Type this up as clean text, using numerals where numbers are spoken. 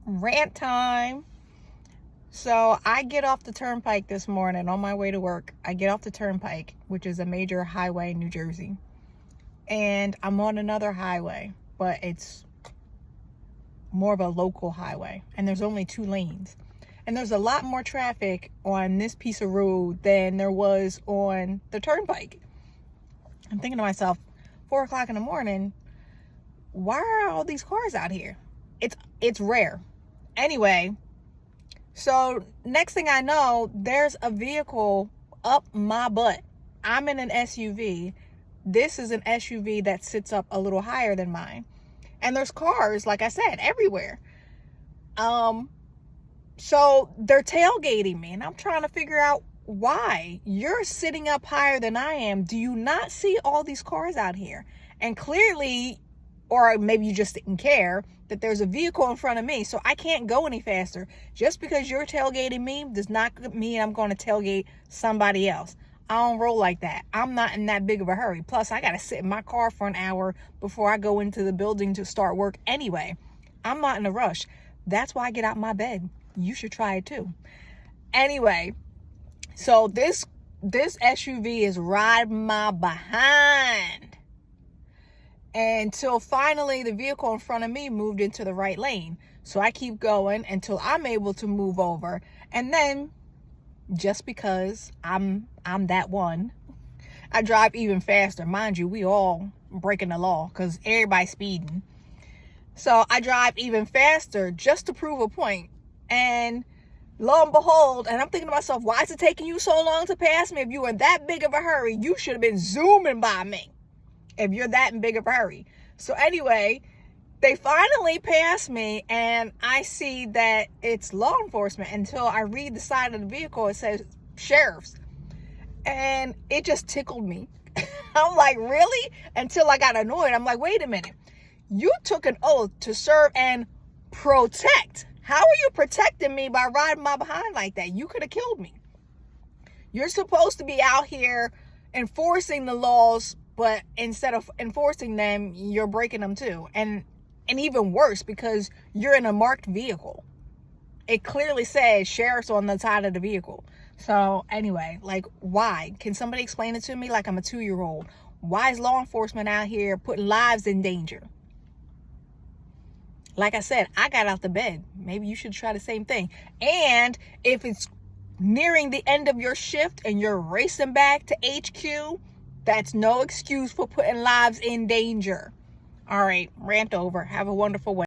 Rant time. So I get off the turnpike this morning on my way to work. I get off the turnpike, which is a major highway in New Jersey. And I'm on another highway, but it's more of a local highway. And there's only 2 lanes. And there's a lot more traffic on this piece of road than there was on the turnpike. I'm thinking to myself, 4 o'clock in the morning, why are all these cars out here? It's rare. Anyway, so next thing I know, there's a vehicle up my butt. I'm in an SUV. This is an SUV that sits up a little higher than mine. And there's cars, like I said, everywhere. So they're tailgating me, and I'm trying to figure out why. You're sitting up higher than I am. Do you not see all these cars out here? And clearly, or maybe you just didn't care, that there's a vehicle in front of me, so I can't go any faster. Just because you're tailgating me does not mean I'm going to tailgate somebody else. I don't roll like that. I'm not in that big of a hurry. Plus, I got to sit in my car for an hour before I go into the building to start work anyway. I'm not in a rush. That's why I get out of my bed. You should try it too. Anyway, so this SUV is riding my behind until finally the vehicle in front of me moved into the right lane. So I keep going until I'm able to move over. And then, just because I'm that one, I drive even faster. Mind you, we all breaking the law because everybody's speeding. So I drive even faster just to prove a point. And lo and behold, and I'm thinking to myself, why is it taking you so long to pass me? If you were in that big of a hurry, you should have been zooming by me. If you're that in big of a hurry. So anyway, they finally pass me, and I see that it's law enforcement until I read the side of the vehicle. It says sheriff's. And it just tickled me. I'm like, really? Until I got annoyed. I'm like, wait a minute. You took an oath to serve and protect. How are you protecting me by riding my behind like that? You could have killed me. You're supposed to be out here enforcing the laws, but instead of enforcing them, you're breaking them too. And even worse, because you're in a marked vehicle. It clearly says sheriff's on the side of the vehicle. So anyway, like, why? Can somebody explain it to me like I'm a 2-year-old? Why is law enforcement out here putting lives in danger? Like I said, I got out the bed. Maybe you should try the same thing. And if it's nearing the end of your shift and you're racing back to HQ, that's no excuse for putting lives in danger. All right, rant over. Have a wonderful Wednesday.